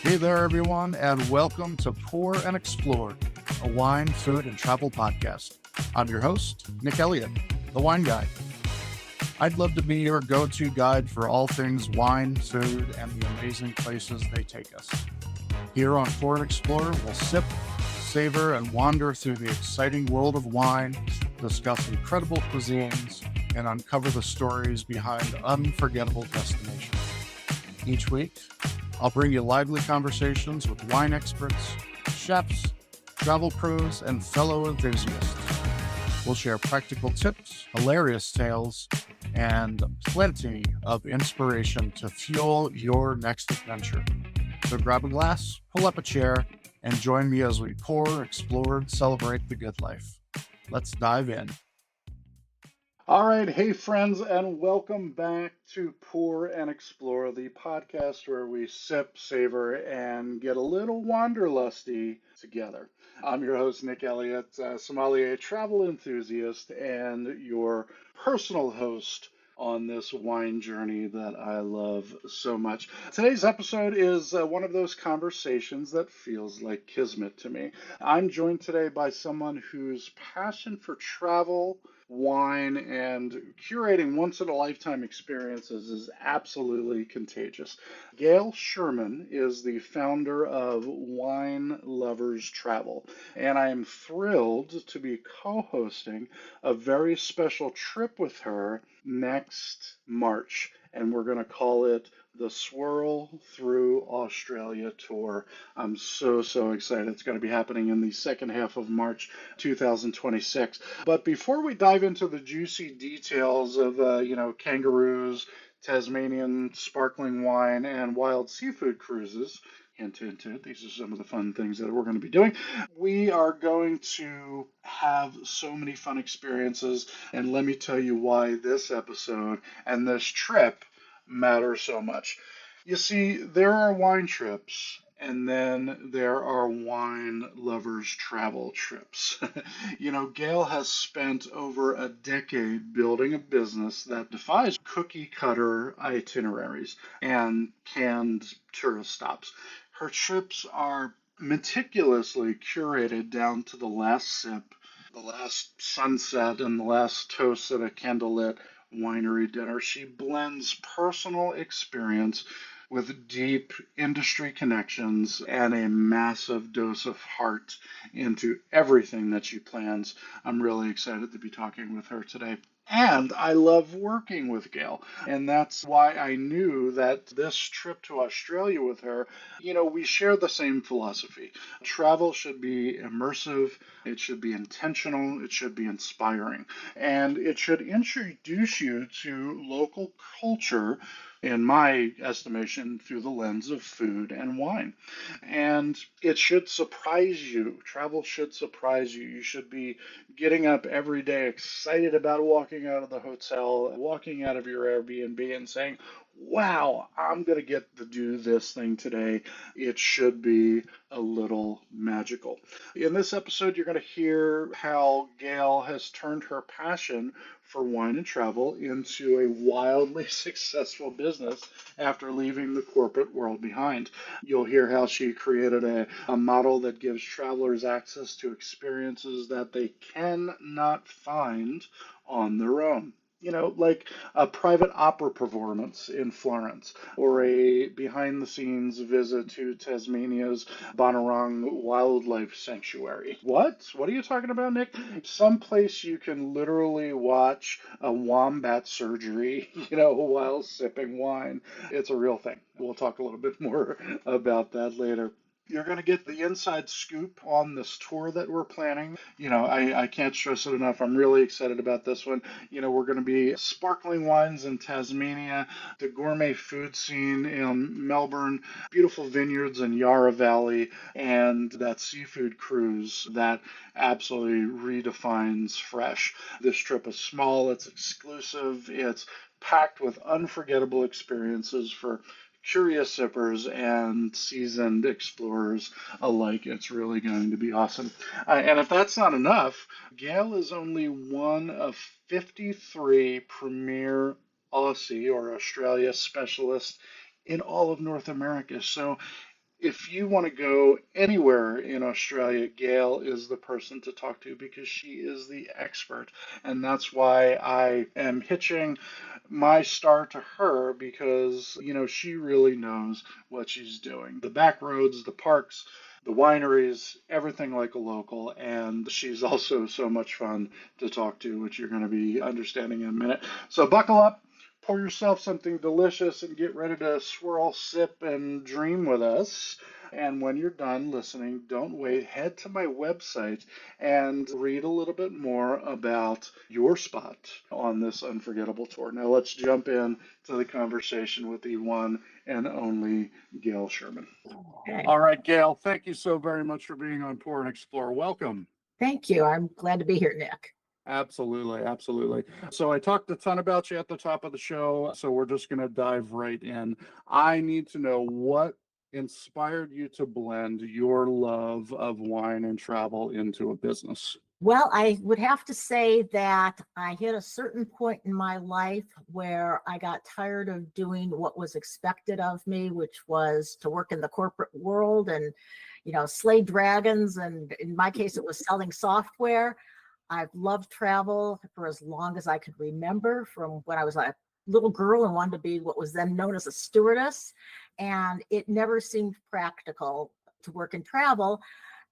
Hey there, everyone, and welcome to Pour and Explore, a wine, food, and travel podcast. I'm your host, Nick Elliott, the wine guy. I'd love to be your go-to guide for all things wine, food, and the amazing places they take us. Here on Pour and Explore, we'll sip, savor, and wander through the exciting world of wine, discuss incredible cuisines, and uncover the stories behind unforgettable destinations. Each week, I'll bring you lively conversations with wine experts, chefs, travel pros, and fellow enthusiasts. We'll share practical tips, hilarious tales, and plenty of inspiration to fuel your next adventure. So grab a glass, pull up a chair, and join me as we pour, explore, and celebrate the good life. Let's dive in. All right, hey friends, and welcome back to Pour and Explore, the podcast where we sip, savor, and get a little wanderlusty together. I'm your host, Nick Elliott, sommelier travel enthusiast, and your personal host on this wine journey that I love so much. Today's episode is one of those conversations that feels like kismet to me. I'm joined today by someone whose passion for travel, wine, and curating once-in-a-lifetime experiences is absolutely contagious. Gail Sherman is the founder of Wine Lovers Travel, and I am thrilled to be co-hosting a very special trip with her next March, and we're going to call it the Swirl Through Australia tour. I'm so excited. It's going to be happening in the second half of March 2026. But before we dive into the juicy details of, kangaroos, Tasmanian sparkling wine, and wild seafood cruises, hint, hint, hint, these are some of the fun things that we're going to be doing. We are going to have so many fun experiences, and let me tell you why this episode and this trip matter so much. You see, there are wine trips, and then there are wine lovers travel trips. Gail has spent over a decade building a business that defies cookie cutter itineraries and canned tourist stops. Her trips are meticulously curated down to the last sip, the last sunset, and the last toast at a candlelit winery dinner. She blends personal experience with deep industry connections and a massive dose of heart into everything that she plans. I'm really excited to be talking with her today. And I love working with Gail. And that's why I knew that this trip to Australia with her, we share the same philosophy. Travel should be immersive, it should be intentional, it should be inspiring, and it should introduce you to local culture, in my estimation, through the lens of food and wine. And it should surprise you. Travel should surprise you. You should be getting up every day excited about walking out of the hotel, walking out of your Airbnb and saying, wow, I'm going to get to do this thing today. It should be a little magical. In this episode, you're going to hear how Gail has turned her passion for wine and travel into a wildly successful business after leaving the corporate world behind. You'll hear how she created a model that gives travelers access to experiences that they cannot find on their own. Like a private opera performance in Florence, or a behind the scenes visit to Tasmania's Bonarong Wildlife Sanctuary. What? What are you talking about, Nick? Someplace you can literally watch a wombat surgery, while sipping wine. It's a real thing. We'll talk a little bit more about that later. You're going to get the inside scoop on this tour that we're planning. I can't stress it enough. I'm really excited about this one. We're going to be sparkling wines in Tasmania, the gourmet food scene in Melbourne, beautiful vineyards in Yarra Valley, and that seafood cruise that absolutely redefines fresh. This trip is small, it's exclusive, it's packed with unforgettable experiences for curious sippers and seasoned explorers alike. It's really going to be awesome. And if that's not enough, Gail is only one of 53 premier Aussie or Australia specialists in all of North America. So If you want to go anywhere in Australia, Gail is the person to talk to because she is the expert. And that's why I am hitching my star to her because, she really knows what she's doing. The back roads, the parks, the wineries, everything like a local. And she's also so much fun to talk to, which you're going to be understanding in a minute. So buckle up. Pour yourself something delicious and get ready to swirl, sip, and dream with us. And when you're done listening, don't wait. Head to my website and read a little bit more about your spot on this unforgettable tour. Now, let's jump in to the conversation with the one and only Gail Sherman. Okay. All right, Gail, thank you so very much for being on Pour and Explore. Welcome. Thank you. I'm glad to be here, Nick. Absolutely, absolutely. So I talked a ton about you at the top of the show, so we're just going to dive right in. I need to know what inspired you to blend your love of wine and travel into a business. Well, I would have to say that I hit a certain point in my life where I got tired of doing what was expected of me, which was to work in the corporate world and, slay dragons. And in my case, it was selling software. I've loved travel for as long as I could remember, from when I was a little girl and wanted to be what was then known as a stewardess. And it never seemed practical to work in travel.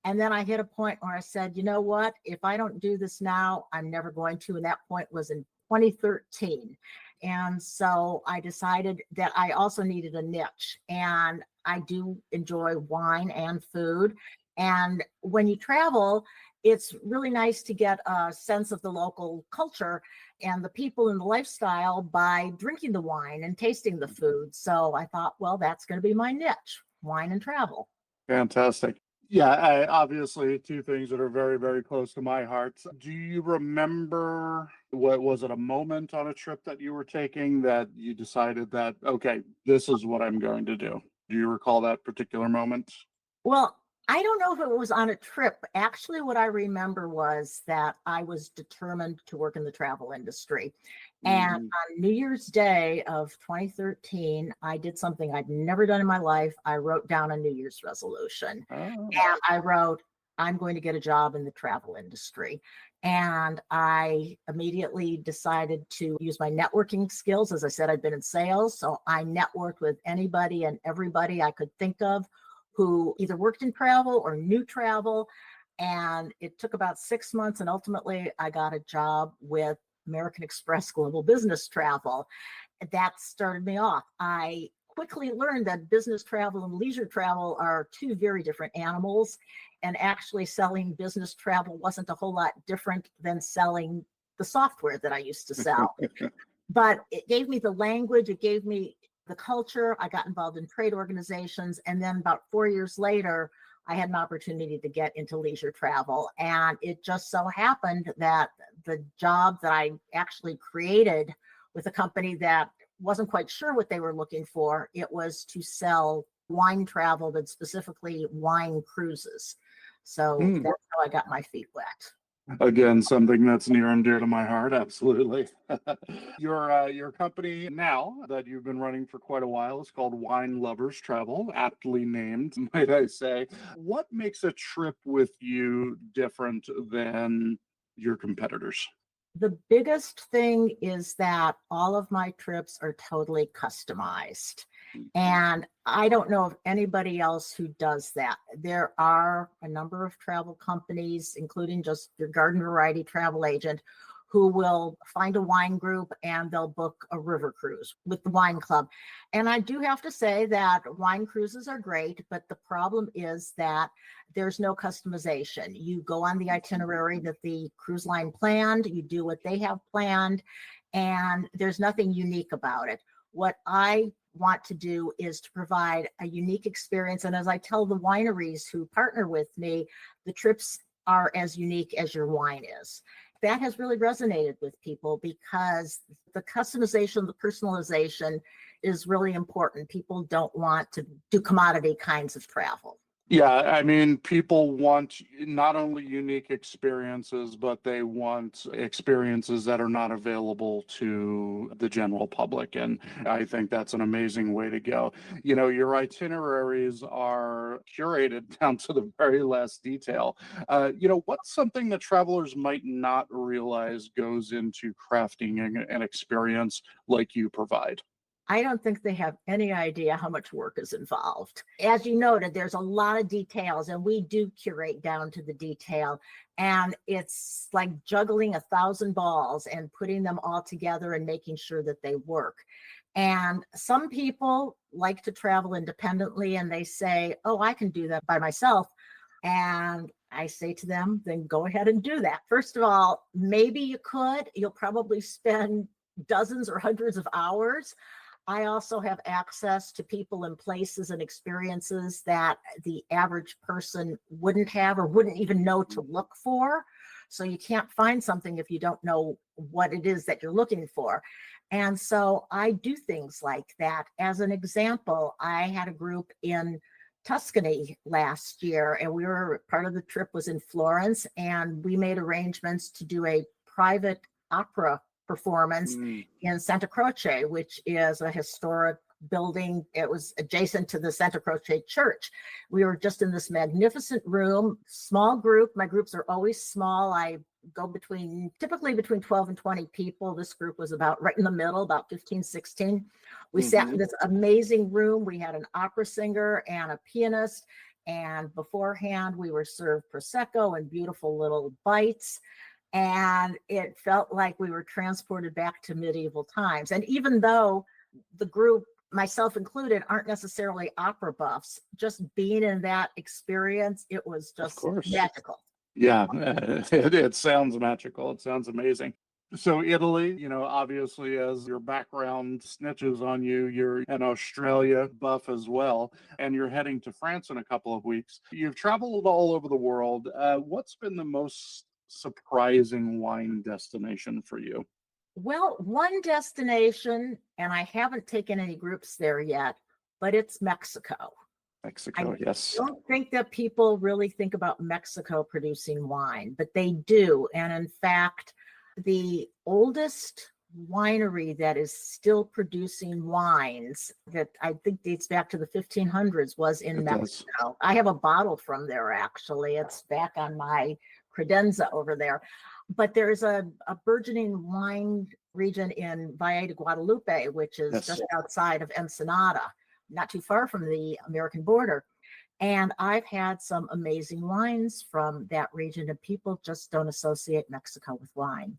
And then I hit a point where I said, you know what, if I don't do this now, I'm never going to. And that point was in 2013. And so I decided that I also needed a niche. And I do enjoy wine and food. And when you travel, it's really nice to get a sense of the local culture and the people and the lifestyle by drinking the wine and tasting the food. So I thought, well, that's going to be my niche, wine and travel. Fantastic. Yeah, obviously two things that are very, very close to my heart. Do you remember, what was it, a moment on a trip that you were taking that you decided that, okay, this is what I'm going to do? Do you recall that particular moment? Well, I don't know if it was on a trip. Actually, what I remember was that I was determined to work in the travel industry. And on New Year's Day of 2013, I did something I'd never done in my life. I wrote down a New Year's resolution. And I wrote, I'm going to get a job in the travel industry. And I immediately decided to use my networking skills. As I said, I'd been in sales. So I networked with anybody and everybody I could think of who either worked in travel or knew travel. And it took about 6 months. And ultimately, I got a job with American Express Global Business Travel. That started me off. I quickly learned that business travel and leisure travel are two very different animals. And actually, selling business travel wasn't a whole lot different than selling the software that I used to sell. But it gave me the language, it gave me the culture. I got involved in trade organizations. And then about 4 years later, I had an opportunity to get into leisure travel. And it just so happened that the job that I actually created with a company that wasn't quite sure what they were looking for, it was to sell wine travel, but specifically wine cruises. So that's how I got my feet wet. Again, something that's near and dear to my heart. Absolutely. Your company now that you've been running for quite a while is called Wine Lovers Travel, aptly named, might I say. What makes a trip with you different than your competitors? The biggest thing is that all of my trips are totally customized. And I don't know of anybody else who does that. There are a number of travel companies, including just your garden variety travel agent, who will find a wine group and they'll book a river cruise with the wine club. And I do have to say that wine cruises are great, but the problem is that there's no customization. You go on the itinerary that the cruise line planned, you do what they have planned, and there's nothing unique about it. What I want to do is to provide a unique experience. And as I tell the wineries who partner with me, the trips are as unique as your wine is. That has really resonated with people because the customization, the personalization is really important. People don't want to do commodity kinds of travel. Yeah, I mean, people want not only unique experiences, but they want experiences that are not available to the general public. And I think that's an amazing way to go. You know, your itineraries are curated down to the very last detail. What's something that travelers might not realize goes into crafting an experience like you provide? I don't think they have any idea how much work is involved. As you noted, there's a lot of details, and we do curate down to the detail. And it's like juggling 1,000 balls and putting them all together and making sure that they work. And some people like to travel independently and they say, oh, I can do that by myself. And I say to them, then go ahead and do that. First of all, maybe you could. You'll probably spend dozens or hundreds of hours. I also have access to people and places and experiences that the average person wouldn't have or wouldn't even know to look for. So you can't find something if you don't know what it is that you're looking for. And so I do things like that. As an example, I had a group in Tuscany last year, and part of the trip was in Florence, and we made arrangements to do a private opera performance in Santa Croce, which is a historic building. It was adjacent to the Santa Croce church. We were just in this magnificent room, small group. My groups are always small. I go typically between 12 and 20 people. This group was about right in the middle, about 15, 16. We sat in this amazing room. We had an opera singer and a pianist. And beforehand, we were served Prosecco and beautiful little bites. And it felt like we were transported back to medieval times. And even though the group, myself included, aren't necessarily opera buffs, just being in that experience, it was just magical. Yeah, it sounds magical. It sounds amazing. So Italy, obviously as your background snitches on you, you're an Australia buff as well, and you're heading to France in a couple of weeks. You've traveled all over the world. What's been the most surprising wine destination for you? Well, one destination, and I haven't taken any groups there yet, but it's Mexico. Mexico, yes. I don't think that people really think about Mexico producing wine, but they do. And in fact, the oldest winery that is still producing wines that I think dates back to the 1500s was in Mexico. I have a bottle from there, actually. It's back on my credenza over there. But there's a burgeoning wine region in Valle de Guadalupe, which is just outside of Ensenada, not too far from the American border. And I've had some amazing wines from that region, and people just don't associate Mexico with wine.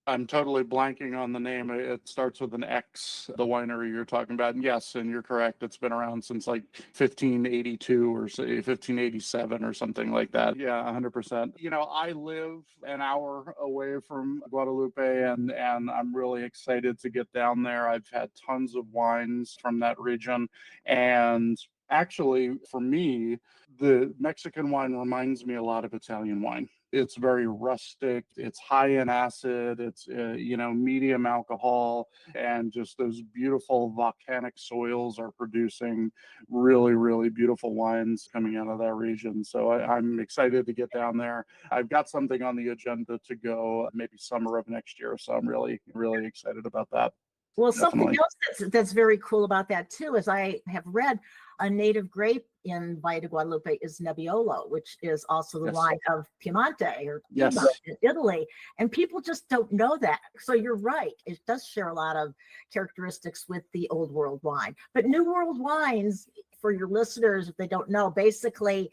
I'm totally blanking on the name. It starts with an X, the winery you're talking about. And yes, and you're correct. It's been around since like 1582 or say 1587 or something like that. Yeah, 100%. I live an hour away from Guadalupe, and I'm really excited to get down there. I've had tons of wines from that region. And actually, for me, the Mexican wine reminds me a lot of Italian wine. It's very rustic. It's high in acid. It's, medium alcohol, and just those beautiful volcanic soils are producing really, really beautiful wines coming out of that region. So I'm excited to get down there. I've got something on the agenda to go maybe summer of next year. So I'm really, really excited about that. Well, Definitely. something else that's very cool about that too is I have read a native grape in Valle de Guadalupe is Nebbiolo, which is also the wine of Piemonte or Piedmont in Italy. And people just don't know that. So you're right. It does share a lot of characteristics with the Old World wine. But New World wines, for your listeners, if they don't know, basically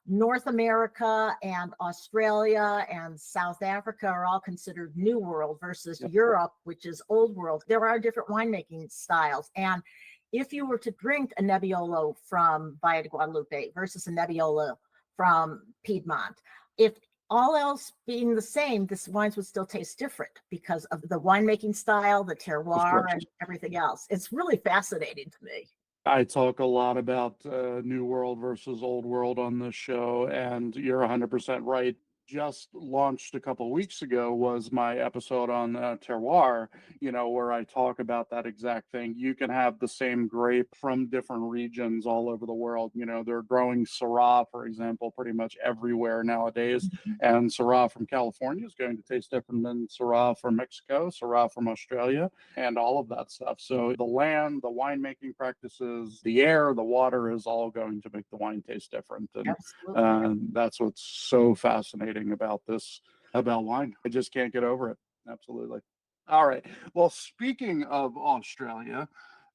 North America and Australia and South Africa are all considered New World versus Europe, which is Old World. There are different winemaking styles. And if you were to drink a Nebbiolo from Valle de Guadalupe versus a Nebbiolo from Piedmont, if all else being the same, this wines would still taste different because of the winemaking style, the terroir, and everything else. It's really fascinating to me. I talk a lot about New World versus Old World on this show, and you're 100% right. just launched a couple of weeks ago was my episode on terroir, where I talk about that exact thing. You can have the same grape from different regions all over the world. They're growing Syrah, for example, pretty much everywhere nowadays. And Syrah from California is going to taste different than Syrah from Mexico, Syrah from Australia, and all of that stuff. So the land, the winemaking practices, the air, the water is all going to make the wine taste different. And Absolutely. that's what's so fascinating about wine. I just can't get over it. Absolutely. All right. Well, speaking of Australia,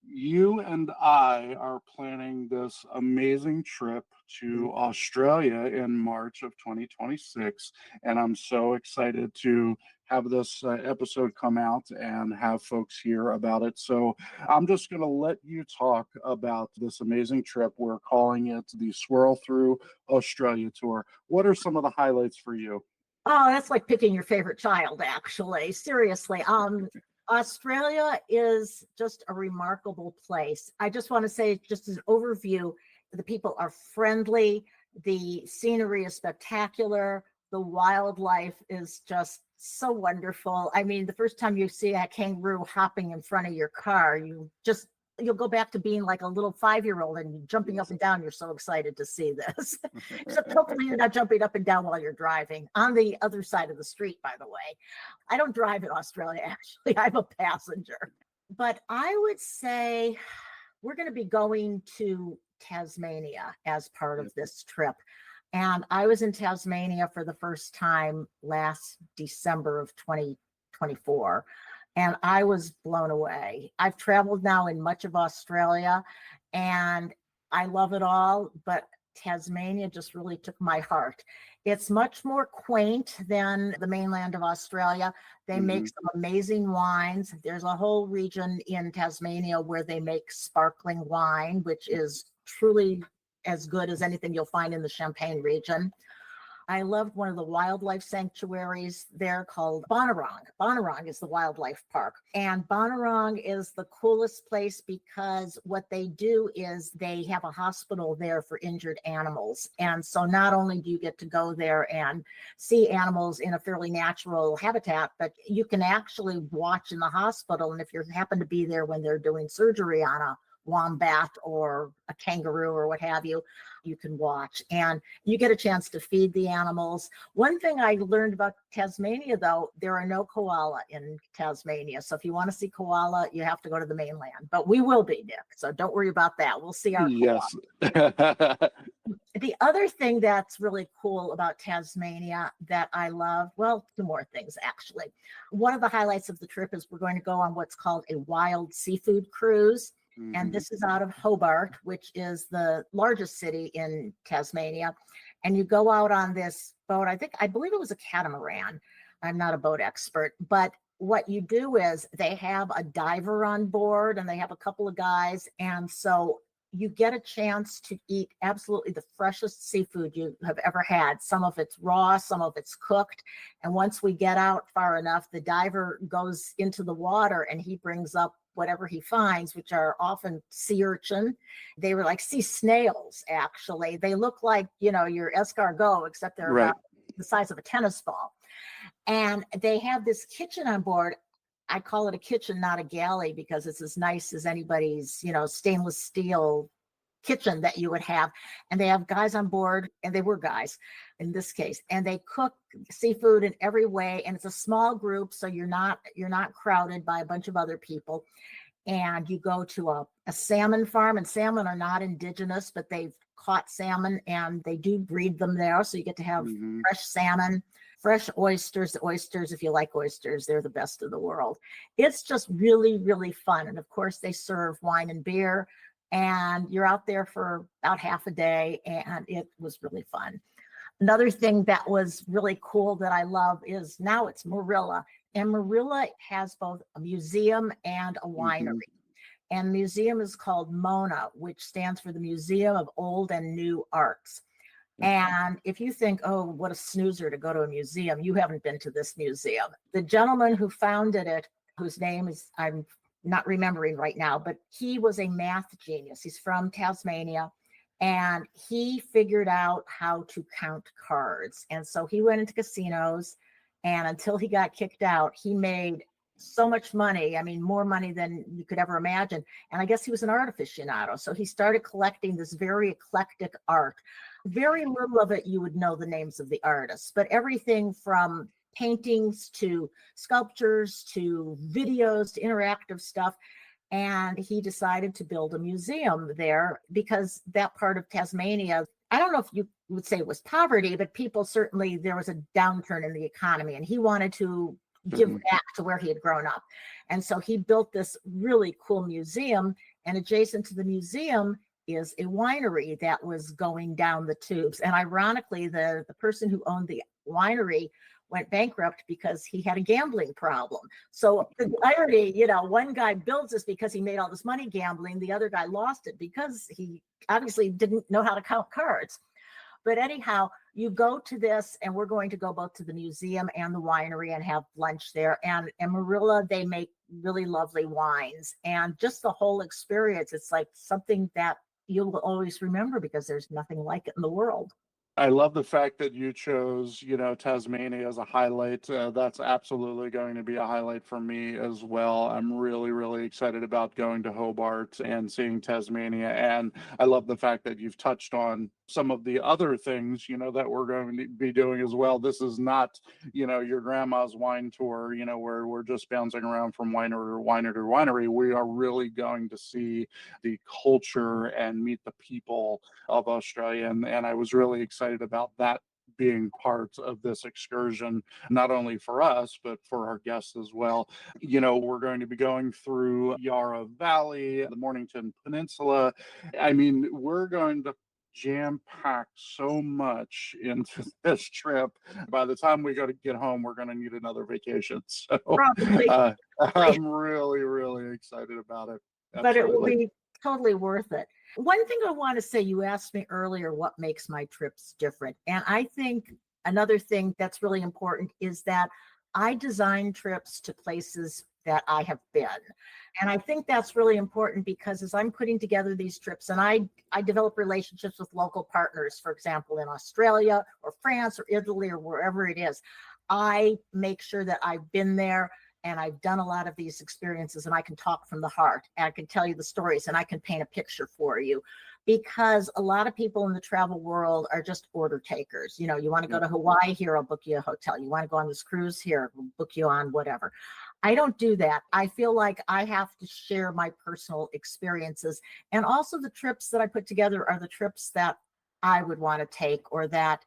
you and I are planning this amazing trip to Australia in March of 2026. And I'm so excited to have this episode come out and have folks hear about it. So I'm just going to let you talk about this amazing trip. We're calling it the Swirl Through Australia Tour. What are some of the highlights for you? Oh, that's like picking your favorite child, actually. Seriously. Australia is just a remarkable place. I just want to say, just as an overview, the people are friendly, the scenery is spectacular, the wildlife is just so wonderful. I mean, the first time you see a kangaroo hopping in front of your car, you'll go back to being like a little 5-year-old and jumping up and down. You're so excited to see this. Except hopefully you're not jumping up and down while you're driving on the other side of the street, by the way. I don't drive in Australia, actually. I'm a passenger. But I would say we're going to be going to Tasmania as part of this trip. And I was in Tasmania for the first time last December of 2024. And I was blown away. I've traveled now in much of Australia and I love it all, but Tasmania just really took my heart. It's much more quaint than the mainland of Australia. They make some amazing wines. There's a whole region in Tasmania where they make sparkling wine, which is truly as good as anything you'll find in the Champagne region. I loved one of the wildlife sanctuaries there called Bonarong. Bonarong is the wildlife park. And Bonarong is the coolest place because what they do is they have a hospital there for injured animals. And so not only do you get to go there and see animals in a fairly natural habitat, but you can actually watch in the hospital. And if you happen to be there when they're doing surgery on a wombat or a kangaroo or what have you, you can watch and you get a chance to feed the animals. One thing I learned about Tasmania, though, there are no koala in Tasmania. So if you want to see koala, you have to go to the mainland, but we will be, Nick. So don't worry about that. We'll see our koala. Yes. The other thing that's really cool about Tasmania that I love, well, two more things, actually. One of the highlights of the trip is we're going to go on what's called a wild seafood cruise. And this is out of Hobart, which is the largest city in Tasmania. And you go out on this boat. I believe it was a catamaran. I'm not a boat expert, but what you do is they have a diver on board and they have a couple of guys. And so you get a chance to eat absolutely the freshest seafood you have ever had. Some of it's raw, some of it's cooked. And once we get out far enough, the diver goes into the water and he brings up whatever he finds, which are often sea urchin. They were like sea snails, actually. They look like, your escargot, except they're about the size of a tennis ball. And they have this kitchen on board. I call it a kitchen, not a galley, because it's as nice as anybody's, stainless steel kitchen that you would have. And they have guys on board, and they were guys in this case, and they cook seafood in every way. And it's a small group, so you're not crowded by a bunch of other people. And you go to a salmon farm, and salmon are not indigenous, but they've caught salmon and they do breed them there. So you get to have fresh salmon, fresh oysters. The oysters, if you like oysters, they're the best of the world. It's just really, really fun. And of course, they serve wine and beer. And you're out there for about half a day, and it was really fun. Another thing that was really cool that I love is now it's Marilla. And Marilla has both a museum and a winery. And the museum is called MONA, which stands for the Museum of Old and New Arts. And if you think, oh, what a snoozer to go to a museum, you haven't been to this museum. The gentleman who founded it, whose name is, I'm not remembering right now, but he was a math genius. He's from Tasmania. And he figured out how to count cards. And so he went into casinos, and until he got kicked out, he made so much money. I mean, more money than you could ever imagine. And I guess he was an art aficionado. So he started collecting this very eclectic art. Very little of it you would know the names of the artists, but everything from paintings to sculptures to videos to interactive stuff. And he decided to build a museum there because that part of Tasmania, I don't know if you would say it was poverty, but people certainly, there was a downturn in the economy, and he wanted to give back to where he had grown up. And so he built this really cool museum, and adjacent to the museum is a winery that was going down the tubes. And ironically, the person who owned the winery went bankrupt because he had a gambling problem. So the irony, one guy builds this because he made all this money gambling. The other guy lost it because he obviously didn't know how to count cards. But anyhow, you go to this, and we're going to go both to the museum and the winery and have lunch there. And in Marilla, they make really lovely wines. And just the whole experience, it's like something that you'll always remember because there's nothing like it in the world. I love the fact that you chose, Tasmania as a highlight. That's absolutely going to be a highlight for me as well. I'm really, really excited about going to Hobart and seeing Tasmania. And I love the fact that you've touched on some of the other things, that we're going to be doing as well. This is not, your grandma's wine tour, where we're just bouncing around from winery to winery to winery. We are really going to see the culture and meet the people of Australia. And I was really excited about that being part of this excursion, not only for us, but for our guests as well. We're going to be going through Yarra Valley, the Mornington Peninsula. I mean, we're going to jam-pack so much into this trip. By the time we get home, we're going to need another vacation. So I'm really, really excited about it. Absolutely. But it will be totally worth it. One thing I want to say, you asked me earlier what makes my trips different. And I think another thing that's really important is that I design trips to places that I have been. And I think that's really important because as I'm putting together these trips, and I develop relationships with local partners, for example, in Australia or France or Italy or wherever it is, I make sure that I've been there and I've done a lot of these experiences, and I can talk from the heart, and I can tell you the stories, and I can paint a picture for you. Because a lot of people in the travel world are just order takers. You want to go to Hawaii, here, I'll book you a hotel. You want to go on this cruise, here, we'll book you on whatever. I don't do that. I feel like I have to share my personal experiences. And also the trips that I put together are the trips that I would want to take, or that,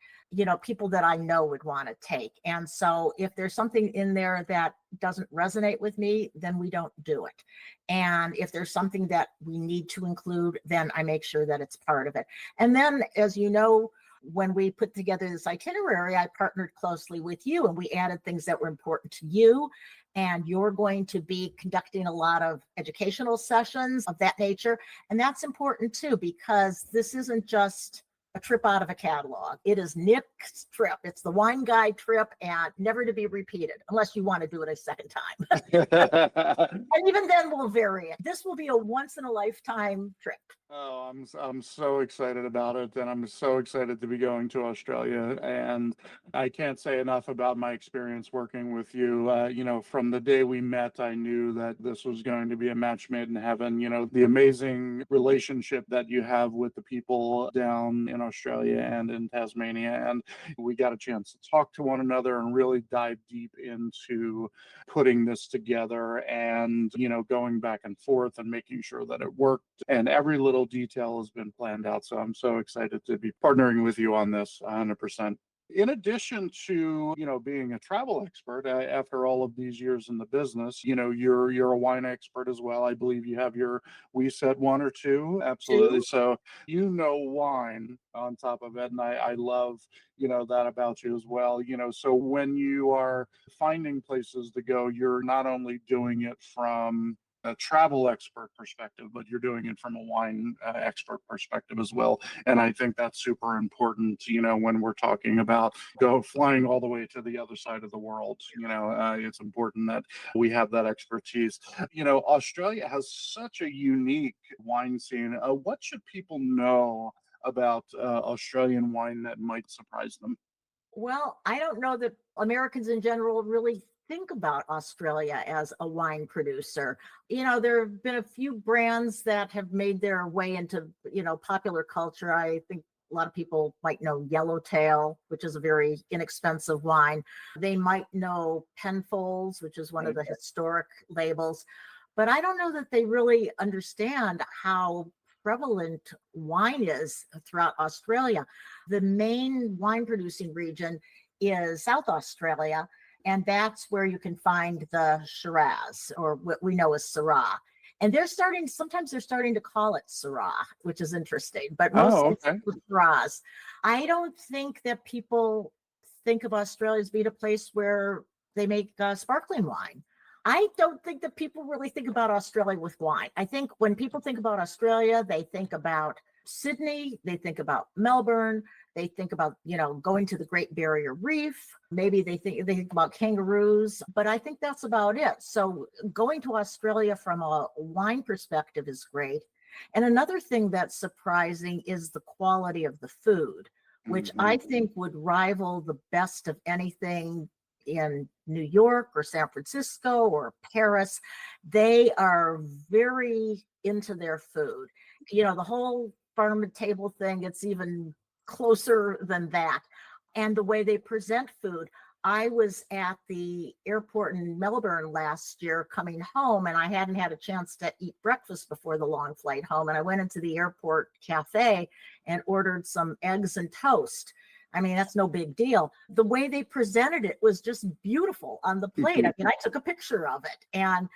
people that I know would want to take. And so if there's something in there that doesn't resonate with me, then we don't do it. And if there's something that we need to include, then I make sure that it's part of it. And then, as you know, when we put together this itinerary, I partnered closely with you, and we added things that were important to you. And you're going to be conducting a lot of educational sessions of that nature. And that's important too, because this isn't just a trip out of a catalog. It is Nick's trip. It's the wine guide trip, and never to be repeated unless you want to do it a second time. And even then we'll vary it. This will be a once in a lifetime trip. Oh, I'm so excited about it, and I'm so excited to be going to Australia. And I can't say enough about my experience working with you. From the day we met, I knew that this was going to be a match made in heaven. The amazing relationship that you have with the people down in Australia and in Tasmania, and we got a chance to talk to one another and really dive deep into putting this together, and going back and forth and making sure that it worked, and every little detail has been planned out. So I'm so excited to be partnering with you on this 100%. In addition to, being a travel expert, after all of these years in the business, you're a wine expert as well. I believe you have we said one or two. Absolutely. So, wine on top of it. And I love, that about you as well. So when you are finding places to go, you're not only doing it from a travel expert perspective, but you're doing it from a wine expert perspective as well. And I think that's super important, when we're talking about flying all the way to the other side of the world. It's important that we have that expertise. Australia has such a unique wine scene. What should people know about Australian wine that might surprise them? Well, I don't know that Americans in general really think about Australia as a wine producer. There have been a few brands that have made their way into, popular culture. I think a lot of people might know Yellowtail, which is a very inexpensive wine. They might know Penfolds, which is one of the historic labels. But I don't know that they really understand how prevalent wine is throughout Australia. The main wine producing region is South Australia, and that's where you can find the Shiraz, or what we know as Syrah. And sometimes they're starting to call it Syrah, which is interesting, but mostly it's Shiraz. I don't think that people think of Australia as being a place where they make sparkling wine. I don't think that people really think about Australia with wine. I think when people think about Australia, they think about Sydney, they think about Melbourne, they think about, going to the Great Barrier Reef. Maybe they think about kangaroos, but I think that's about it. So going to Australia from a wine perspective is great. And another thing that's surprising is the quality of the food, which I think would rival the best of anything in New York or San Francisco or Paris. They are very into their food. The whole farm to table thing, it's even closer than that. And the way they present food. I was at the airport in Melbourne last year coming home, and I hadn't had a chance to eat breakfast before the long flight home. And I went into the airport cafe and ordered some eggs and toast. I mean, that's no big deal. The way they presented it was just beautiful on the plate. I mean, I took a picture of it, and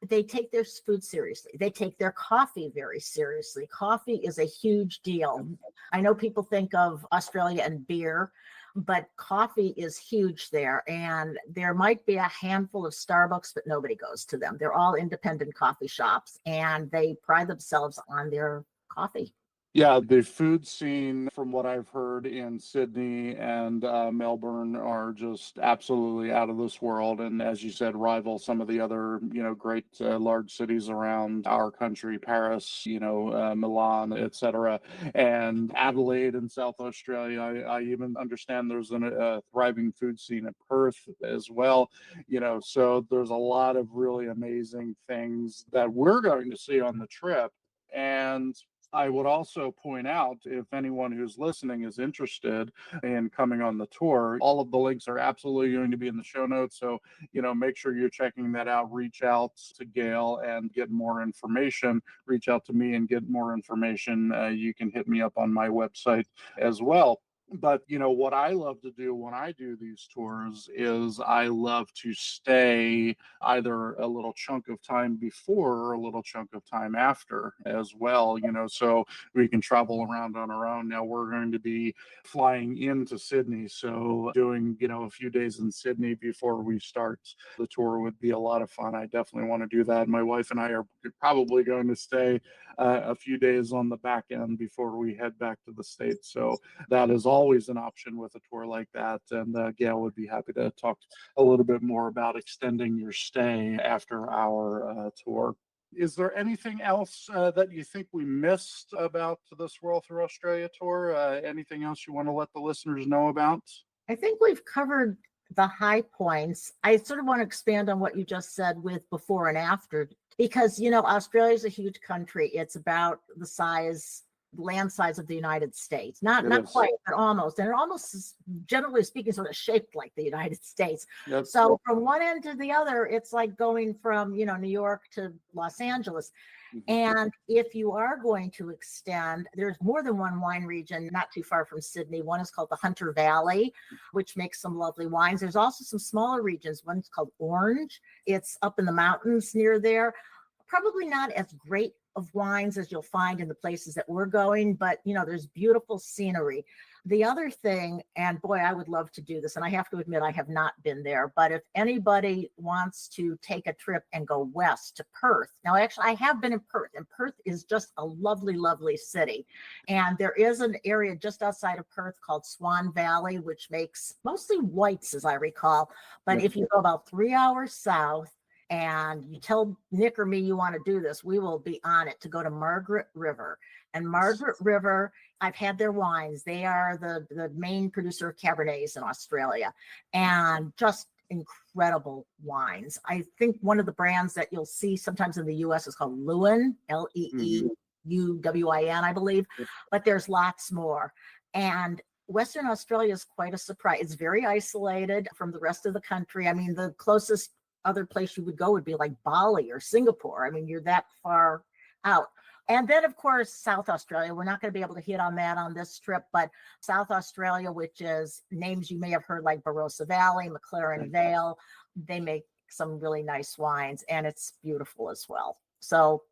they take their food seriously. They take their coffee very seriously. Coffee is a huge deal. I know people think of Australia and beer, but coffee is huge there. And there might be a handful of Starbucks, but nobody goes to them. They're all independent coffee shops, and they pride themselves on their coffee. Yeah, the food scene, from what I've heard in Sydney and Melbourne, are just absolutely out of this world. And as you said, rival some of the other, great large cities around our country, Paris, Milan, etc. And Adelaide in South Australia. I even understand there's a thriving food scene at Perth as well. So there's a lot of really amazing things that we're going to see on the trip. And I would also point out, if anyone who's listening is interested in coming on the tour, all of the links are absolutely going to be in the show notes. So, make sure you're checking that out. Reach out to Gail and get more information. Reach out to me and get more information. You can hit me up on my website as well. But, what I love to do when I do these tours is I love to stay either a little chunk of time before or a little chunk of time after as well, so we can travel around on our own. Now we're going to be flying into Sydney, so doing, a few days in Sydney before we start the tour would be a lot of fun. I definitely want to do that. My wife and I are probably going to stay a few days on the back end before we head back to the States. So that is always an option with a tour like that. And Gail would be happy to talk a little bit more about extending your stay after our tour. Is there anything else that you think we missed about the Swirl Through Australia tour? Anything else you want to let the listeners know about? I think we've covered the high points. I sort of want to expand on what you just said with before and after, because, Australia is a huge country. It's about the land size of the United States. Not quite, but almost. And it almost is, generally speaking, sort of shaped like the United States. Yep. So from one end to the other, it's like going from, New York to Los Angeles. And if you are going to extend, there's more than one wine region not too far from Sydney. One is called the Hunter Valley, which makes some lovely wines. There's also some smaller regions. One's called Orange. It's up in the mountains near there. Probably not as great of wines as you'll find in the places that we're going, but there's beautiful scenery. The other thing, and boy, I would love to do this, and I have to admit I have not been there, but if anybody wants to take a trip and go west to Perth, now actually I have been in Perth, and Perth is just a lovely, lovely city. And there is an area just outside of Perth called Swan Valley, which makes mostly whites, as I recall. But if you go about 3 hours south, and you tell Nick or me you want to do this, we will be on it to go to Margaret River. And Margaret River, I've had their wines. They are the main producer of Cabernets in Australia, and just incredible wines. I think one of the brands that you'll see sometimes in the US is called Lewin, Leuwin, I believe, but there's lots more. And Western Australia is quite a surprise. It's very isolated from the rest of the country. I mean, the closest other place you would go would be like Bali or Singapore. I mean, you're that far out. And then, of course, South Australia. We're not going to be able to hit on that on this trip, but South Australia, which is names you may have heard like Barossa Valley, McLaren Vale, they make some really nice wines, and it's beautiful as well. So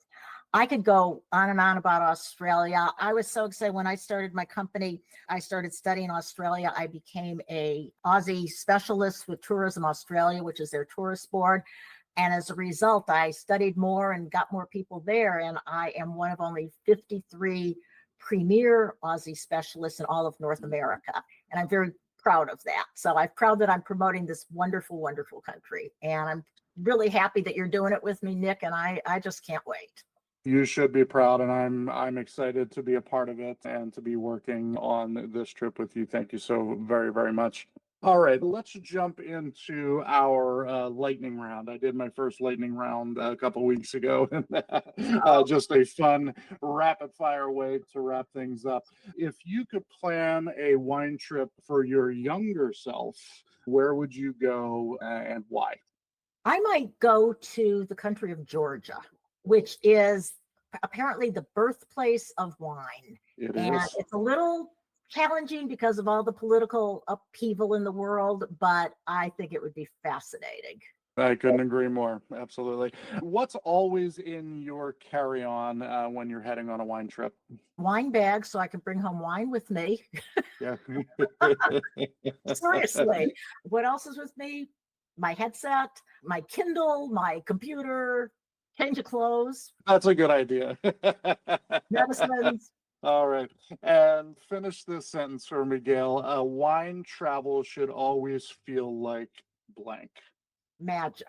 I could go on and on about Australia. I was so excited when I started my company. I started studying Australia. I became a Aussie specialist with Tourism Australia, which is their tourist board. And as a result, I studied more and got more people there. And I am one of only 53 premier Aussie specialists in all of North America. And I'm very proud of that. So I'm proud that I'm promoting this wonderful, wonderful country. And I'm really happy that you're doing it with me, Nick. And I just can't wait. You should be proud, and I'm excited to be a part of it and to be working on this trip with you. Thank you so very, very much. All right, let's jump into our lightning round. I did my first lightning round a couple weeks ago, and just a fun rapid fire way to wrap things up. If you could plan a wine trip for your younger self, where would you go and why? I might go to the country of Georgia, which is apparently the birthplace of wine. It's a little challenging because of all the political upheaval in the world, but I think it would be fascinating. I couldn't agree more. Absolutely. What's always in your carry-on when you're heading on a wine trip? Wine bags, so I can bring home wine with me. Yeah. Seriously. What else is with me? My headset, my Kindle, my computer, change of clothes. That's a good idea. Medicines. All right. And finish this sentence for me, Gail. Wine travel should always feel like blank. Magic.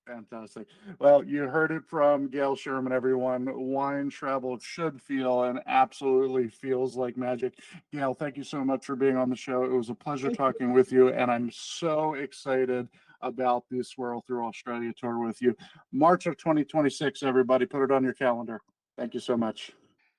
Fantastic. Well, you heard it from Gail Sherman, everyone. Wine travel should feel and absolutely feels like magic. Gail, thank you so much for being on the show. It was a pleasure talking with you, and I'm so excited about the Swirl Through Australia tour with you. March of 2026, everybody. Put it on your calendar. Thank you so much.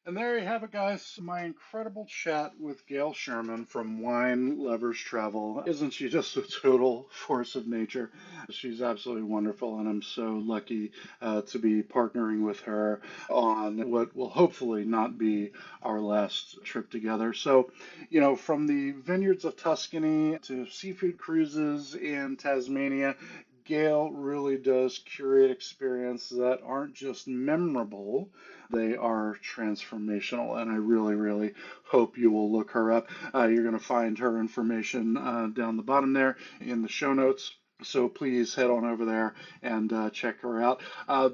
And there you have it, guys. My incredible chat with Gail Sherman from Wine Lovers Travel. Isn't she just a total force of nature? She's absolutely wonderful, and I'm so lucky to be partnering with her on what will hopefully not be our last trip together. So, from the vineyards of Tuscany to seafood cruises in Tasmania, Gail really does curate experiences that aren't just memorable, they are transformational, and I really, really hope you will look her up. You're going to find her information down the bottom there in the show notes. So please head on over there and check her out.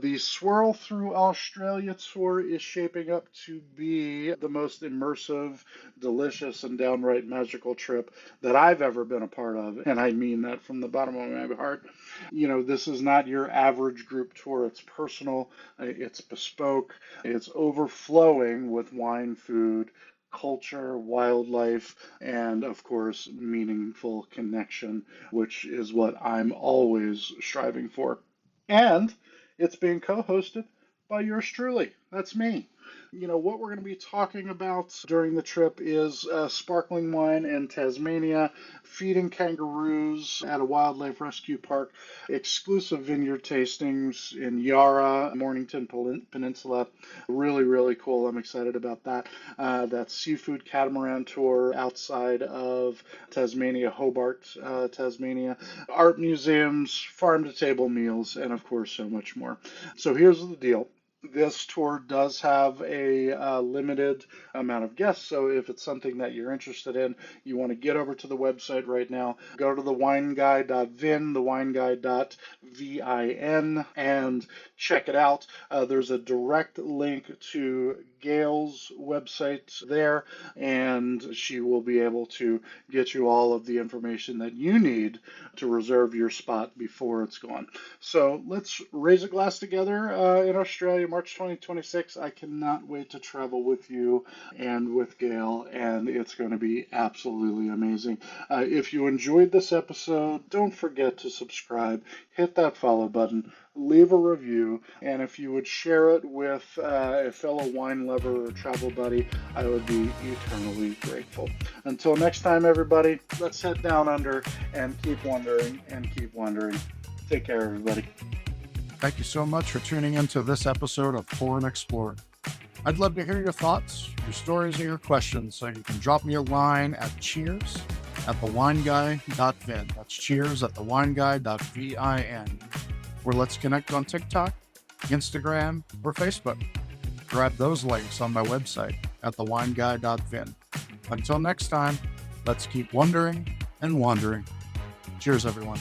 The Swirl Through Australia tour is shaping up to be the most immersive, delicious, and downright magical trip that I've ever been a part of. And I mean that from the bottom of my heart. This is not your average group tour. It's personal, it's bespoke, it's overflowing with wine, food, culture, wildlife, and of course, meaningful connection, which is what I'm always striving for. And it's being co hosted by yours truly. That's me. What we're going to be talking about during the trip is sparkling wine in Tasmania, feeding kangaroos at a wildlife rescue park, exclusive vineyard tastings in Yarra, Mornington Peninsula. Really, really cool. I'm excited about that. That seafood catamaran tour outside of Tasmania, Hobart, Tasmania, art museums, farm to table meals, and of course, so much more. So here's the deal. This tour does have a limited amount of guests, so if it's something that you're interested in, you want to get over to the website right now. Go to thewineguy.vin, thewineguy.vin, and check it out. There's a direct link to Gail's website there, and she will be able to get you all of the information that you need to reserve your spot before it's gone. So let's raise a glass together in Australia, March 2026. I cannot wait to travel with you and with Gail, and it's going to be absolutely amazing. If you enjoyed this episode, don't forget to subscribe, hit that follow button, leave a review, and if you would share it with a fellow wine lover or travel buddy, I would be eternally grateful. Until next time, everybody, let's head down under and keep wondering and keep wondering. Take care, everybody. Thank you so much for tuning into this episode of Pour and Explore. I'd love to hear your thoughts, your stories, and your questions, so you can drop me a line at cheers@thewineguy.vin. That's cheers@thewineguy.vin. Or let's connect on TikTok, Instagram, or Facebook. Grab those links on my website at thewineguy.vin. Until next time, let's keep wondering and wandering. Cheers, everyone.